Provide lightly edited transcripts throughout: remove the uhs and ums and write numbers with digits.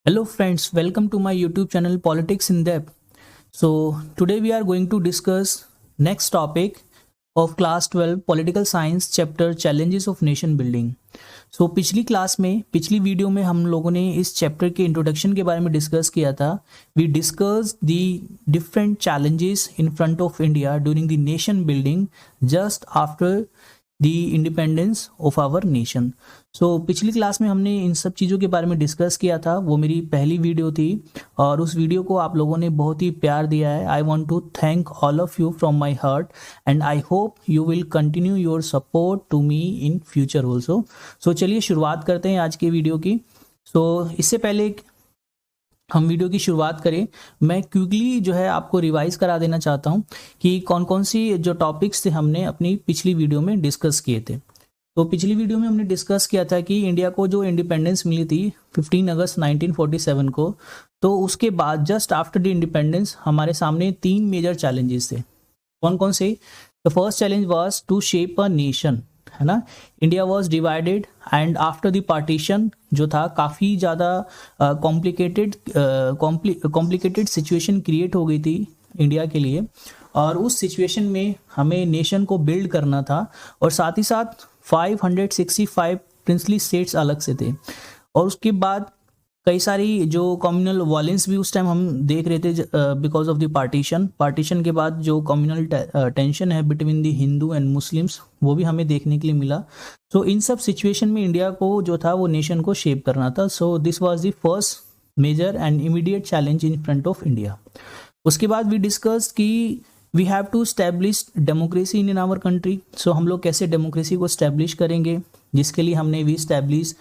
Hello friends, welcome to my YouTube channel Politics in Depth. So today we are going to discuss next topic of class 12 Political Science chapter Challenges of Nation Building. So पिछली video में हम लोगों ने इस chapter के introduction के बारे में डिस्कस किया था. We discuss the different challenges in front of India during the nation building just after the independence of our nation. So पिछली क्लास में हमने इन सब चीज़ों के बारे में डिस्कस किया था. वो मेरी पहली वीडियो थी और उस वीडियो को आप लोगों ने बहुत ही प्यार दिया है. I want to thank all of you from my heart and I hope you will continue your support to me in future also. So चलिए शुरुआत करते हैं आज के वीडियो की. सो इससे पहले हम वीडियो की शुरुआत करें, मैं क्विकली जो है आपको रिवाइज करा देना चाहता हूं कि कौन कौन सी जो टॉपिक्स थे हमने अपनी पिछली वीडियो में डिस्कस किए थे. तो पिछली वीडियो में हमने डिस्कस किया था कि इंडिया को जो इंडिपेंडेंस मिली थी 15 अगस्त 1947 को, तो उसके बाद जस्ट आफ्टर द इंडिपेंडेंस हमारे सामने 3 मेजर चैलेंजेस थे. कौन कौन से? The first challenge was to shape a nation, है ना. India was divided and after the partition जो था काफ़ी ज़्यादा कॉम्प्लिकेटेड सिचुएशन क्रिएट हो गई थी इंडिया के लिए, और उस सिचुएशन में हमें नेशन को बिल्ड करना था. और साथ ही साथ 565 प्रिंसली स्टेट्स अलग से थे. और उसके बाद कई सारी जो कम्युनल वायलेंस भी उस टाइम हम देख रहे थे बिकॉज ऑफ द पार्टीशन के बाद जो कम्युनल टेंशन है between the Hindu and Muslims वो भी हमें देखने के लिए मिला. सो इन सब सिचुएशन में इंडिया को जो था वो नेशन को शेप करना था. So this was the first major and immediate challenge in front of India. उसके बाद वी डिस्कस कि we have to establish democracy in our country. So हम लोग कैसे डेमोक्रेसी को स्टैब्लिश करेंगे, जिसके लिए हमने we establish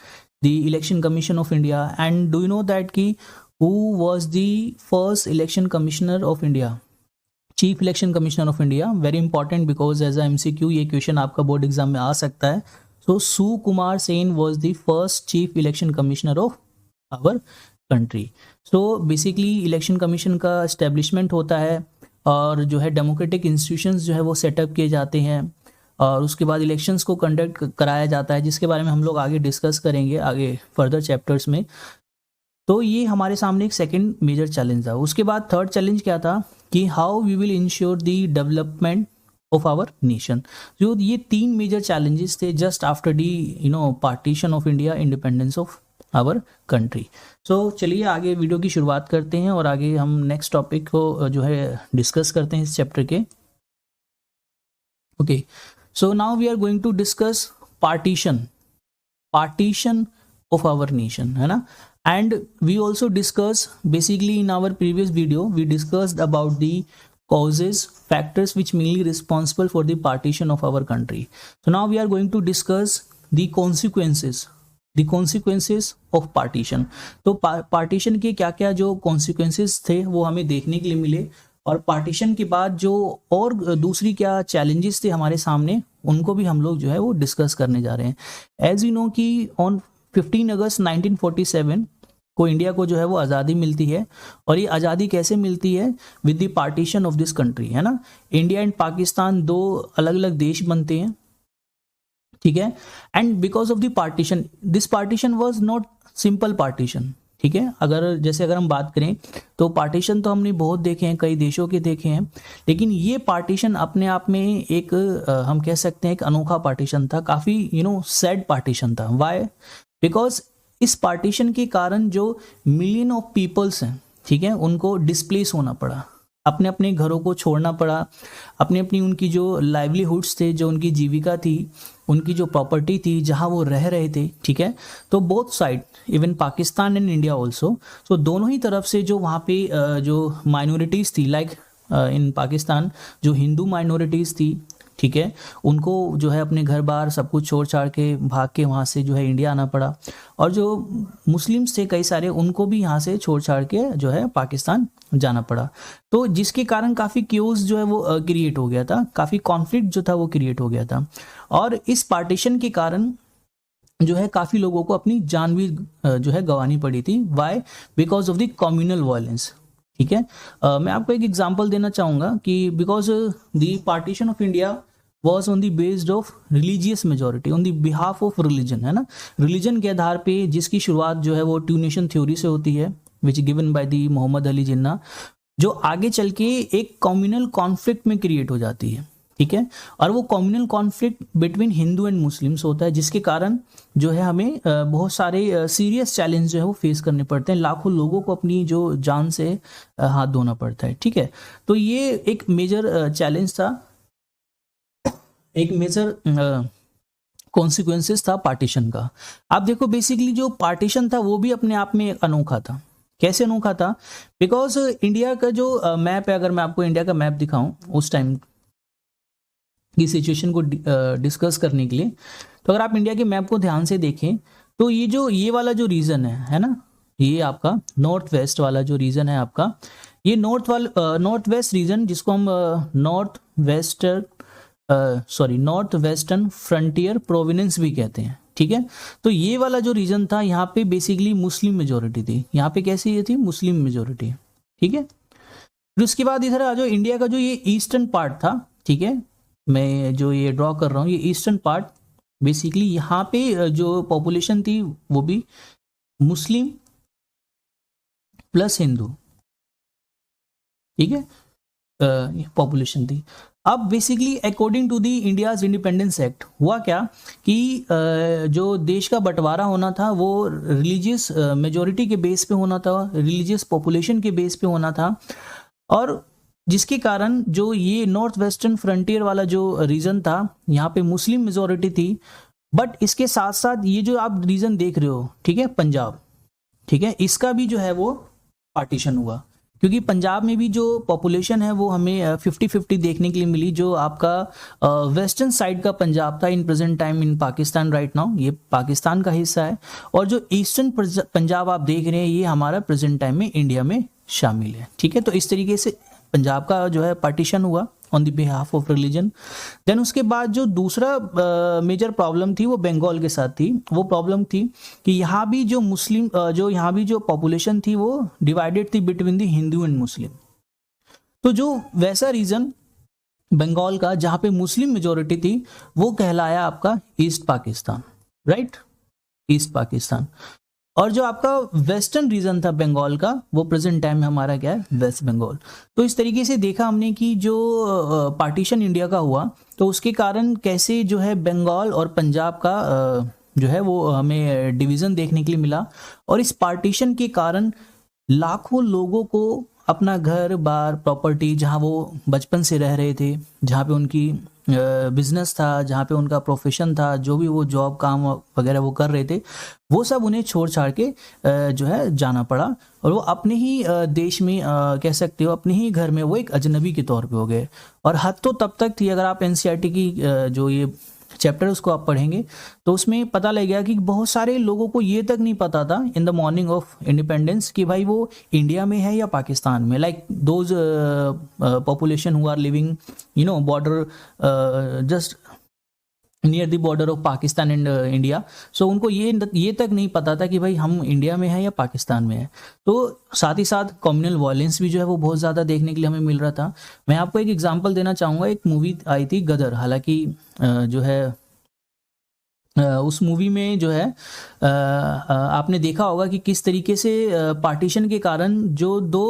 the Election Commission of India. And do you know that कि who was the first election commissioner of India? Chief election commissioner of India. Very important because as a MCQ ये question आपका board exam में आ सकता है. So Sukumar Sen was the first chief election commissioner of our country. So basically election commission का establishment होता है और जो है डेमोक्रेटिक इंस्टीट्यूशंस जो है वो सेटअप किए जाते हैं और उसके बाद इलेक्शंस को कंडक्ट कराया जाता है, जिसके बारे में हम लोग आगे डिस्कस करेंगे आगे फर्दर चैप्टर्स में. तो ये हमारे सामने एक सेकंड मेजर चैलेंज था. उसके बाद थर्ड चैलेंज क्या था कि how we will ensure the development of our nation. जो ये 3 मेजर चैलेंजेस थे just after the partition of India, independence of our country. So चलिए आगे वीडियो की शुरुआत करते हैं और आगे हम नेक्स्ट टॉपिक को जो है डिस्कस करते हैं इस चैप्टर के. Okay, so now we are going to discuss partition of our nation, है ना. And we also discuss basically in our previous video we discussed about the causes, factors which mainly responsible for the partition of our country. So now we are going to discuss the consequences of partition. तो partition के क्या क्या जो consequences थे वो हमें देखने के लिए मिले, और पार्टीशन के बाद जो और दूसरी क्या चैलेंजेस थे हमारे सामने उनको भी हम लोग जो है वो डिस्कस करने जा रहे हैं. एज यू नो कि ऑन 15 अगस्त 1947 को इंडिया को जो है वो आज़ादी मिलती है. और ये आज़ादी कैसे मिलती है? With the partition of this country, है ना. इंडिया एंड पाकिस्तान 2 अलग अलग देश बनते हैं, ठीक है. And because of the partition, this partition was not simple partition, ठीक है. अगर हम बात करें तो पार्टीशन तो हमने बहुत देखे हैं, कई देशों के देखे हैं, लेकिन ये पार्टीशन अपने आप में एक हम कह सकते हैं एक अनोखा पार्टीशन था. काफ़ी सैड पार्टीशन था. वाई? बिकॉज इस पार्टीशन के कारण जो मिलियन ऑफ पीपल्स हैं, ठीक है, उनको डिस्प्लेस होना पड़ा, अपने अपने घरों को छोड़ना पड़ा, अपनी अपनी उनकी जो लाइवलीहुड्स थे, जो उनकी जीविका थी, उनकी जो प्रॉपर्टी थी, जहां वो रह रहे थे, ठीक है. तो both side, even Pakistan and India also, so दोनों ही तरफ से जो वहाँ पे जो माइनॉरिटीज़ थी, लाइक इन पाकिस्तान जो हिंदू माइनॉरिटीज़ थी, ठीक है, उनको जो है अपने घर बार सब कुछ छोड़ छाड़ के भाग के वहाँ से जो है इंडिया आना पड़ा. और जो मुस्लिम्स थे कई सारे, उनको भी यहाँ से छोड़ छाड़ के जो है पाकिस्तान जाना पड़ा. तो जिसके कारण काफ़ी क्यूज जो है वो क्रिएट हो गया था, काफ़ी कॉन्फ्लिक्ट जो था वो क्रिएट हो गया था. और इस पार्टीशन के कारण जो है काफ़ी लोगों को अपनी जान भी जो है गंवानी पड़ी थी. Why? Because of the communal violence, ठीक है. मैं आपको एक एग्जांपल देना चाहूँगा कि because the partition of India was on the based of religious majority, on the behalf of religion, है ना, रिलीजन के आधार पे, जिसकी शुरुआत जो है वो टू नेशन थ्योरी से होती है, which given by the Mohammad Ali Jinnah, जो आगे चल के एक कम्युनल कॉन्फ्लिक्ट में क्रिएट हो जाती है, ठीक है। और वो communal conflict between Hindu and Muslims होता है, जिसके कारण जो है हमें बहुत सारे सीरियस चैलेंज जो है वो फेस करने पड़ते हैं, लाखों लोगों को अपनी जो जान से हाथ धोना पड़ता है, ठीक है। तो ये एक मेजर चैलेंज था, एक मेजर कॉन्सिक्वेंसेस था पार्टीशन का। आप देखो बेसिकली जो पार्टीशन था वो भी अपने आप में एक अनोखा था। कैसे अनोखा था? बिकॉज इंडिया का जो मैप है, अगर मैं आपको इंडिया का मैप दिखाऊं उस टाइम की सिचुएशन को डिस्कस करने के लिए, तो अगर आप इंडिया के मैप को ध्यान से देखें तो ये वाला जो रीजन है ना, ये आपका नॉर्थ वेस्ट वाला जो रीजन है आपका, ये नॉर्थ वेस्ट रीजन, जिसको हम नॉर्थ वेस्टर्न फ्रंटियर प्रोविनेंस भी कहते हैं, ठीक है। तो ये वाला जो रीजन था, यहाँ पे बेसिकली मुस्लिम मेजोरिटी थी। यहाँ पे कैसी ये थी? मुस्लिम मेजोरिटी, ठीक है। फिर उसके बाद इधर आ जाओ, इंडिया का जो ये ईस्टर्न पार्ट था, ठीक है, मैं जो ये ड्रॉ कर रहा हूँ, ये ईस्टर्न पार्ट, बेसिकली यहाँ पे जो पॉपुलेशन थी वो भी मुस्लिम प्लस हिंदू, ठीक है, पॉपुलेशन थी। अब basically according to the India's independence act हुआ क्या कि जो देश का बंटवारा होना था वो रिलीजियस मेजोरिटी के बेस पे होना था, रिलीजियस पॉपुलेशन के बेस पे होना था, और जिसके कारण जो ये नॉर्थ वेस्टर्न फ्रंटियर वाला जो रीजन था, यहाँ पे मुस्लिम मेजोरिटी थी। बट इसके साथ साथ ये जो आप रीजन देख रहे हो, ठीक है, पंजाब, ठीक है, इसका भी जो है वो पार्टीशन हुआ, क्योंकि पंजाब में भी जो पॉपुलेशन है वो हमें 50-50 देखने के लिए मिली। जो आपका वेस्टर्न साइड का पंजाब था in present time in Pakistan right now, ये पाकिस्तान का हिस्सा है, और जो ईस्टर्न पंजाब आप देख रहे हैं ये हमारा प्रेजेंट टाइम में इंडिया में शामिल है, ठीक है। तो इस तरीके से पंजाब का जो है पार्टीशन हुआ on the behalf of religion. Then उसके बाद जो दूसरा मेजर प्रॉब्लम थी वो बंगाल के साथ थी। वो प्रॉब्लम थी कि यहाँ भी जो मुस्लिम यहाँ भी जो पॉपुलेशन थी वो डिवाइडेड थी between the Hindu and Muslim. तो जो वैसा रीजन बंगाल का जहाँ पे मुस्लिम मेजोरिटी थी वो कहलाया आपका east Pakistan, right, east Pakistan. और जो आपका वेस्टर्न रीजन था बंगाल का वो प्रेजेंट टाइम में हमारा क्या है? वेस्ट बंगाल। तो इस तरीके से देखा हमने कि जो पार्टीशन इंडिया का हुआ तो उसके कारण कैसे जो है बंगाल और पंजाब का जो है वो हमें डिवीजन देखने के लिए मिला, और इस पार्टीशन के कारण लाखों लोगों को अपना घर बार प्रॉपर्टी, जहाँ वो बचपन से रह रहे थे, जहाँ पे उनकी बिजनेस था, जहाँ पे उनका प्रोफेशन था, जो भी वो जॉब काम वगैरह वो कर रहे थे, वो सब उन्हें छोड़ छाड़ के जो है जाना पड़ा, और वो अपने ही देश में कह सकते हो अपने ही घर में वो एक अजनबी के तौर पे हो गए। और हद तो तब तक थी, अगर आप एनसीईआरटी की जो ये चैप्टर उसको आप पढ़ेंगे तो उसमें पता लगेगा कि बहुत सारे लोगों को ये तक नहीं पता था in the morning of independence कि भाई वो इंडिया में है या पाकिस्तान में। Like those population who are living border just near the border of Pakistan and India, so उनको ये तक नहीं पता था कि भाई हम इंडिया में हैं या पाकिस्तान में है। तो साथ ही साथ कम्युनल वायलेंस भी जो है वो बहुत ज़्यादा देखने के लिए हमें मिल रहा था। मैं आपको एक एग्जांपल देना चाहूँगा, एक मूवी आई थी गदर, हालांकि जो है उस मूवी में जो है आपने देखा होगा कि किस तरीके से पार्टीशन के कारण जो दो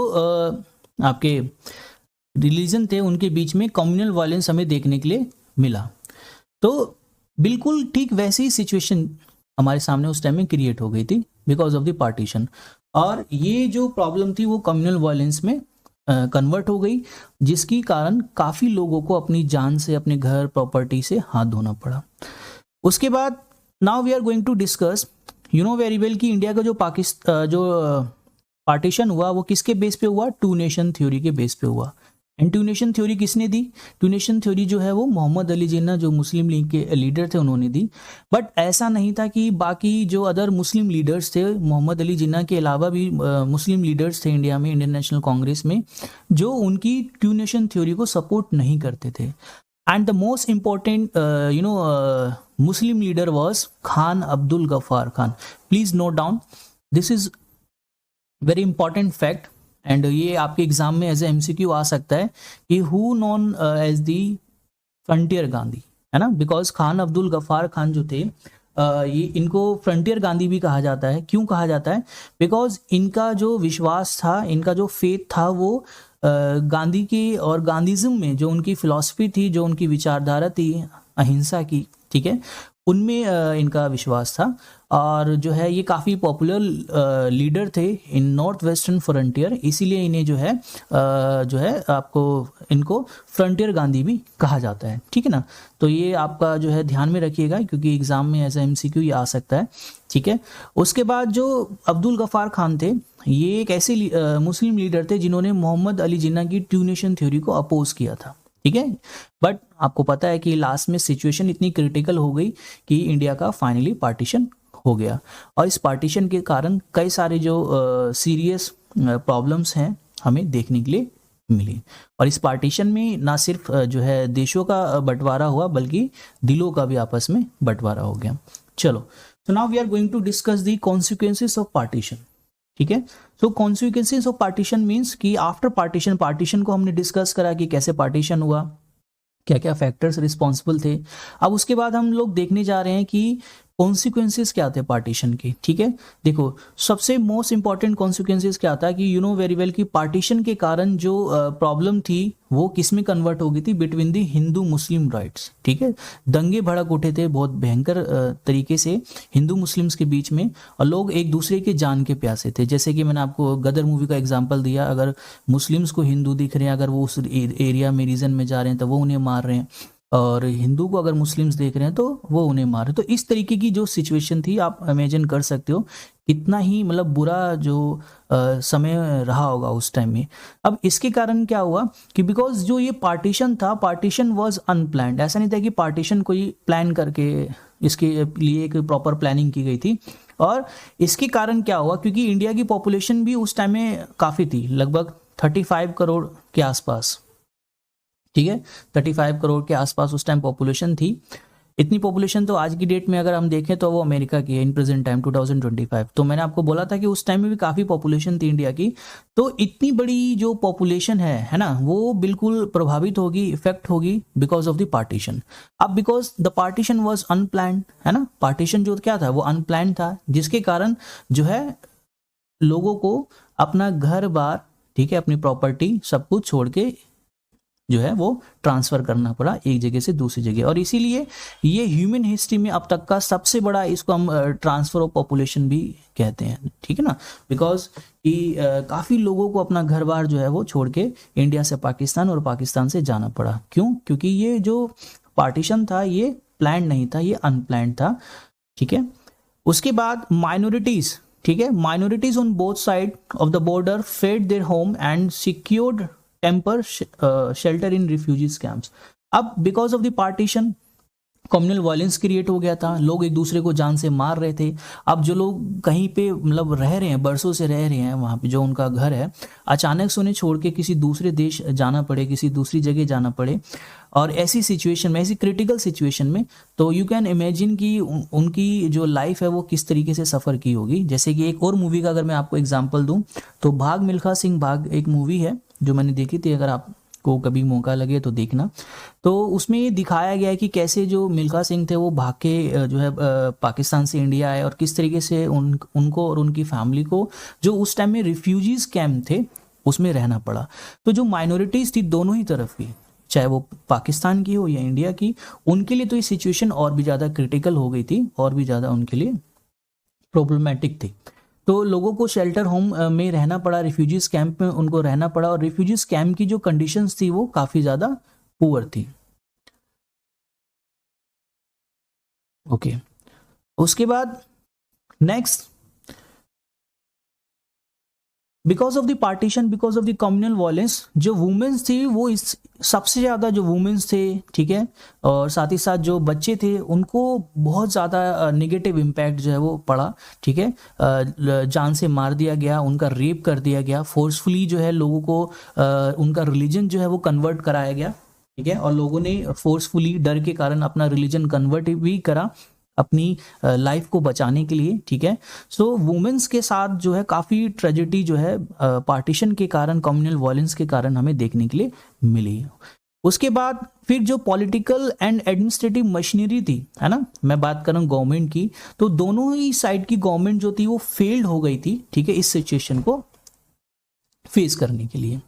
आपके रिलीजन थे उनके बीच में कम्युनल वायलेंस हमें देखने के लिए मिला। तो बिल्कुल ठीक वैसी सिचुएशन हमारे सामने उस टाइम में क्रिएट हो गई थी बिकॉज ऑफ द पार्टीशन, और ये जो प्रॉब्लम थी वो कम्युनल वायलेंस में कन्वर्ट हो गई, जिसकी कारण काफ़ी लोगों को अपनी जान से, अपने घर प्रॉपर्टी से हाथ धोना पड़ा। उसके बाद now we are going to discuss, you know very well कि इंडिया का जो पार्टीशन हुआ वो किसके बेस पे हुआ? टू नेशन थ्योरी के बेस पे हुआ। एंड टू नेशन थ्योरी किसने दी? टू नेशन थ्योरी जो है वो मोहम्मद अली जिन्ना जो मुस्लिम लीग के लीडर थे उन्होंने दी। बट ऐसा नहीं था कि बाकी जो अदर मुस्लिम लीडर्स थे, मोहम्मद अली जिन्ना के अलावा भी मुस्लिम लीडर्स थे इंडिया में, इंडियन नेशनल कांग्रेस में, जो उनकी टू नेशन थ्योरी को सपोर्ट नहीं करते थे। And the most important Muslim leader was Khan Abdul Ghaffar Khan. Please note down, this is very important fact, and ये आपके एग्जाम में एज ए एमसीक्यू आ सकता है कि who known as the frontier Gandhi, है ना, बिकॉज खान अब्दुल गफ्फार खान जो थे ये इनको फ्रंटियर गांधी भी कहा जाता है। क्यों कहा जाता है? बिकॉज इनका जो विश्वास था, इनका जो फेथ था, वो गांधी की और गांधीज्म में जो उनकी फिलॉसफी थी, जो उनकी विचारधारा थी अहिंसा की, ठीक है, उनमें इनका विश्वास था। और जो है ये काफ़ी पॉपुलर लीडर थे इन नॉर्थ वेस्टर्न फ्रंटियर, इसीलिए इन्हें जो है आपको इनको फ्रंटियर गांधी भी कहा जाता है, ठीक है ना। तो ये आपका जो है ध्यान में रखिएगा, क्योंकि एग्जाम में एज MCQ ये आ सकता है, ठीक है। उसके बाद जो अब्दुल गफ्फार खान थे, ये एक ऐसे मुस्लिम लीडर थे जिन्होंने मोहम्मद अली जिन्ना की टू नेशन थ्योरी को अपोज किया था, ठीक है। बट आपको पता है कि लास्ट में सिचुएशन इतनी क्रिटिकल हो गई कि इंडिया का फाइनली पार्टीशन हो गया, और इस पार्टीशन के कारण कई सारे जो सीरियस प्रॉब्लम्स हैं हमें देखने के लिए मिली। और इस पार्टीशन में ना सिर्फ जो है देशों का बंटवारा हुआ, बल्कि दिलों का भी आपस में बंटवारा हो गया। चलो, so now we are going to discuss the consequences of partition, ठीक है। सो कॉन्सिक्वेंसेस ऑफ पार्टीशन मीन्स कि आफ्टर पार्टीशन को हमने डिस्कस करा कि कैसे पार्टीशन हुआ, क्या क्या फैक्टर्स रिस्पॉन्सिबल थे। अब उसके बाद हम लोग देखने जा रहे हैं कि कॉन्सिक्वेंसेस क्या थे पार्टीशन के, ठीक है। देखो, सबसे मोस्ट इंपॉर्टेंट कॉन्सिक्वेंसेस क्या था कि यू नो वेरी वेल कि पार्टीशन के कारण जो प्रॉब्लम थी वो किस में कन्वर्ट हो गई थी, between the Hindu Muslim rights, ठीक है। दंगे भड़क उठे थे बहुत भयंकर तरीके से हिंदू मुस्लिम्स के बीच में, और लोग एक दूसरे के जान के प्यासे थे। जैसे कि मैंने आपको गदर मूवी का एग्जाम्पल दिया, अगर मुस्लिम्स को हिंदू दिख रहे हैं, अगर वो उस एरिया में रीजन में जा रहे हैं तो वो उन्हें मार रहे हैं, और हिंदू को अगर मुस्लिम्स देख रहे हैं तो वो उन्हें मार रहे हैं। तो इस तरीके की जो सिचुएशन थी, आप इमेजिन कर सकते हो कितना ही मतलब बुरा जो समय रहा होगा उस टाइम में। अब इसके कारण क्या हुआ कि बिकॉज जो ये पार्टीशन था, पार्टीशन वाज अनप्लान्ड। ऐसा नहीं था कि पार्टीशन कोई प्लान करके इसके लिए एक प्रॉपर प्लानिंग की गई थी। और इसके कारण क्या हुआ, क्योंकि इंडिया की पॉपुलेशन भी उस टाइम में काफ़ी थी, लगभग 35 करोड़ के आसपास, ठीक है। 35 करोड़ के आसपास उस टाइम पॉपुलेशन थी। इतनी पॉपुलेशन तो आज की डेट में अगर हम देखें तो वो अमेरिका की है इन प्रेजेंट टाइम 2025। तो मैंने आपको बोला था कि उस टाइम में भी काफ़ी पॉपुलेशन थी इंडिया की। तो इतनी बड़ी जो पॉपुलेशन है ना, वो बिल्कुल प्रभावित होगी, इफेक्ट होगी बिकॉज ऑफ द पार्टीशन। अब because the partition was unplanned, है ना, पार्टीशन जो क्या था वो अनप्लान्ड था, जिसके कारण जो है लोगों को अपना घर बार, ठीक है, अपनी प्रॉपर्टी सब कुछ छोड़ के जो है वो ट्रांसफर करना पड़ा एक जगह से दूसरी जगह। और इसीलिए ये ह्यूमन हिस्ट्री में अब तक का सबसे बड़ा, इसको हम ट्रांसफर ऑफ पॉपुलेशन भी कहते हैं, ठीक है ना, बिकॉज कि काफ़ी लोगों को अपना घर बार जो है वो छोड़ के इंडिया से पाकिस्तान और पाकिस्तान से जाना पड़ा। क्यों? क्योंकि ये जो पार्टीशन था ये प्लान नहीं था, ये अनप्लान्ड था, ठीक है। उसके बाद माइनॉरिटीज, ठीक है, minorities on both side of the border fled their home and secured temper shelter in refugees camps. अब because of the partition communal violence create हो गया था, लोग एक दूसरे को जान से मार रहे थे। अब जो लोग कहीं पे मतलब रह रहे हैं, बरसों से रह रहे हैं वहाँ पे, जो उनका घर है, अचानक से उन्हें छोड़ के किसी दूसरे देश जाना पड़े, किसी दूसरी जगह जाना पड़े, और ऐसी सिचुएशन में, ऐसी क्रिटिकल सिचुएशन में, तो यू कैन इमेजिन कि उनकी जो लाइफ है वो किस तरीके से सफ़र की होगी। जैसे कि एक और मूवी का अगर मैं आपको एग्जाम्पल दूँ तो भाग मिल्खा सिंह भाग एक मूवी है जो मैंने देखी थी, अगर आपको कभी मौका लगे तो देखना। तो उसमें ये दिखाया गया है कि कैसे जो मिल्खा सिंह थे वो भाग के जो है पाकिस्तान से इंडिया आए, और किस तरीके से उनको और उनकी फैमिली को, जो उस टाइम में रिफ्यूजीज कैंप थे, उसमें रहना पड़ा। तो जो माइनॉरिटीज़ थी दोनों ही तरफ की, चाहे वो पाकिस्तान की हो या इंडिया की, उनके लिए तो ये सिचुएशन और भी ज़्यादा क्रिटिकल हो गई थी, और भी ज़्यादा उनके लिए प्रॉब्लमेटिक थी। तो लोगों को शेल्टर होम में रहना पड़ा, रिफ्यूजीज कैंप में उनको रहना पड़ा, और रिफ्यूजीज कैंप की जो कंडीशंस थी वो काफ़ी ज़्यादा पुअर थी। ओके, उसके बाद next, because of the partition, because of the communal violence, जो वुमेन्स थी वो इस सबसे ज़्यादा जो वुमेन्स थे, ठीक है, और साथ ही साथ जो बच्चे थे उनको बहुत ज़्यादा नेगेटिव इम्पैक्ट जो है वो पड़ा, ठीक है। जान से मार दिया गया, उनका रेप कर दिया गया, फोर्सफुली जो है लोगों को उनका रिलीजन जो है वो कन्वर्ट कराया गया, ठीक है, और लोगों ने फोर्सफुली डर के कारण अपना रिलीजन कन्वर्ट भी करा अपनी लाइफ को बचाने के लिए, ठीक है। सो वुमेन्स के साथ जो है काफ़ी ट्रेजेडी जो है पार्टीशन के कारण, कम्युनल वायलेंस के कारण हमें देखने के लिए मिली। उसके बाद फिर जो पॉलिटिकल एंड एडमिनिस्ट्रेटिव मशीनरी थी, है ना, मैं बात कर रहा हूँ गवर्नमेंट की, तो दोनों ही साइड की गवर्नमेंट जो थी वो फेल्ड हो गई थी, ठीक है, इस सिचुएशन को फेस करने के लिए।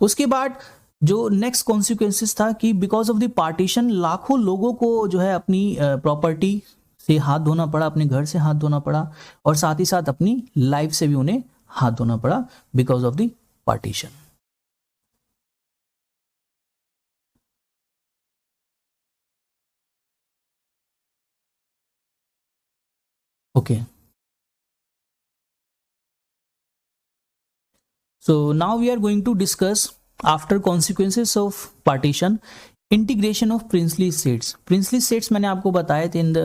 उसके बाद जो नेक्स्ट कॉन्सिक्वेंसेस था कि बिकॉज ऑफ द पार्टीशन लाखों लोगों को जो है अपनी प्रॉपर्टी से हाथ धोना पड़ा, अपने घर से हाथ धोना पड़ा, और साथ ही साथ अपनी लाइफ से भी उन्हें हाथ धोना पड़ा because of the partition. Okay, so now we are going to discuss after consequences of partition integration of princely states. Princely states मैंने आपको बताए थे इन द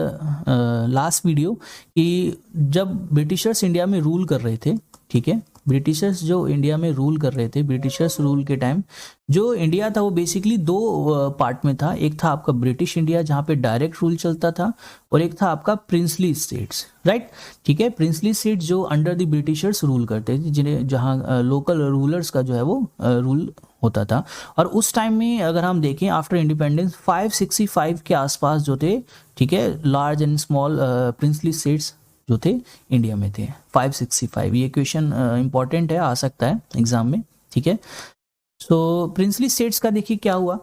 लास्ट वीडियो कि जब ब्रिटिशर्स इंडिया में रूल कर रहे थे, ठीक है, ब्रिटिशर्स जो इंडिया में रूल कर रहे थे, ब्रिटिशर्स रूल के टाइम जो इंडिया था वो बेसिकली दो पार्ट में था। एक था आपका ब्रिटिश इंडिया जहाँ पे डायरेक्ट रूल चलता था, और एक था आपका प्रिंसली स्टेट्स, राइट, ठीक है। प्रिंसली स्टेट्स जो अंडर द ब्रिटिशर्स रूल करते थे, जिन्हें जहाँ लोकल रूलर्स का जो है वो रूल होता था। और उस टाइम में अगर हम देखें आफ्टर इंडिपेंडेंस 565 के आसपास जो थे, ठीक है, large and small princely states जो थे इंडिया में थे 565। ये क्वेश्चन इंपॉर्टेंट है, आ सकता है एग्जाम में, ठीक है। सो प्रिंसली स्टेट्स का देखिए क्या हुआ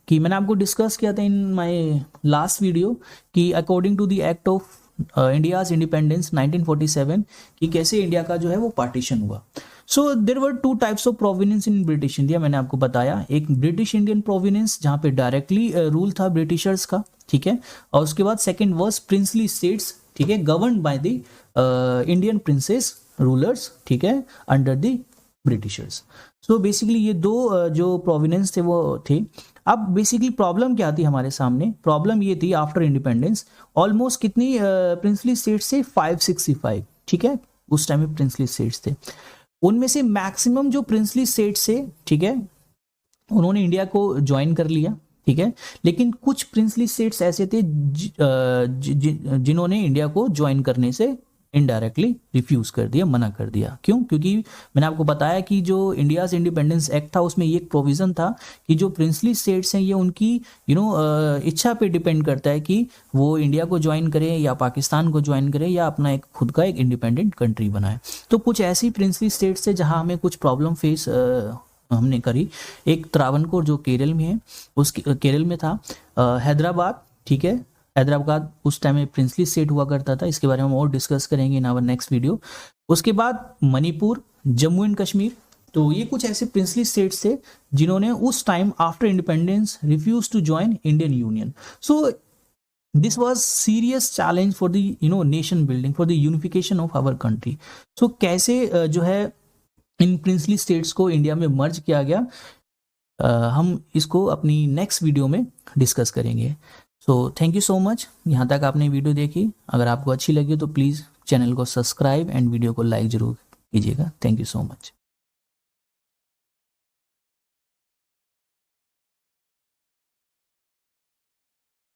कि मैंने आपको डिस्कस किया था इन माय लास्ट वीडियो कि according to the act of India's independence 1947 कि कैसे इंडिया का जो है वो पार्टीशन हुआ। So there were two types of provinces in British India, मैंने आपको बताया, एक ब्रिटिश इंडियन प्रोविनेंस जहाँ पे डायरेक्टली रूल था ब्रिटिशर्स का, ठीक है, और उसके बाद सेकेंड वॉज प्रिंसली स्टेट्स, ठीक है, govern by the Indian princess rulers, ठीक है, under the Britishers. So basically ये दो जो प्रोविनेंस थे वो थे। अब बेसिकली प्रॉब्लम क्या थी हमारे सामने, प्रॉब्लम ये थी आफ्टर इंडिपेंडेंस ऑलमोस्ट कितनी प्रिंसली स्टेट्स से 565, ठीक है, उस टाइम में प्रिंसली स्टेट्स थे। उनमें से मैक्सिमम जो प्रिंसली स्टेट्स थे, ठीक है, उन्होंने इंडिया को ज्वाइन कर लिया, ठीक है, लेकिन कुछ प्रिंसली स्टेट्स ऐसे थे जिन्होंने इंडिया को ज्वाइन करने से इनडायरेक्टली रिफ्यूज कर दिया, मना कर दिया। क्यों? क्योंकि मैंने आपको बताया कि जो इंडियाज इंडिपेंडेंस एक्ट था उसमें ये एक प्रोविजन था कि जो प्रिंसली स्टेट्स हैं ये उनकी इच्छा पे डिपेंड करता है कि वो इंडिया को ज्वाइन करें या पाकिस्तान को ज्वाइन करें या अपना एक खुद का एक इंडिपेंडेंट कंट्री बनाए। तो कुछ ऐसी प्रिंसली स्टेट्स थे जहां हमें कुछ प्रॉब्लम फेस हमने करी। एक त्रावणकोर जो केरल में है, उस केरल में था, हैदराबाद, ठीक है, हैदराबाद उस टाइम में प्रिंसली स्टेट हुआ करता था, इसके बारे में हम और डिस्कस करेंगे इन आवर नेक्स्ट वीडियो। उसके बाद मणिपुर, जम्मू एंड कश्मीर, तो ये कुछ ऐसे प्रिंसली स्टेट्स थे जिन्होंने उस time after independence refuse to join Indian union. So this was serious challenge for the nation building, for the unification of our country. So कैसे जो है इन प्रिंसली स्टेट्स को इंडिया में मर्ज किया गया, हम इसको अपनी नेक्स्ट वीडियो में डिस्कस करेंगे। So thank you so much, यहाँ तक आपने वीडियो देखी। अगर आपको अच्छी लगी तो प्लीज़ चैनल को सब्सक्राइब एंड वीडियो को लाइक ज़रूर कीजिएगा। Thank you so much.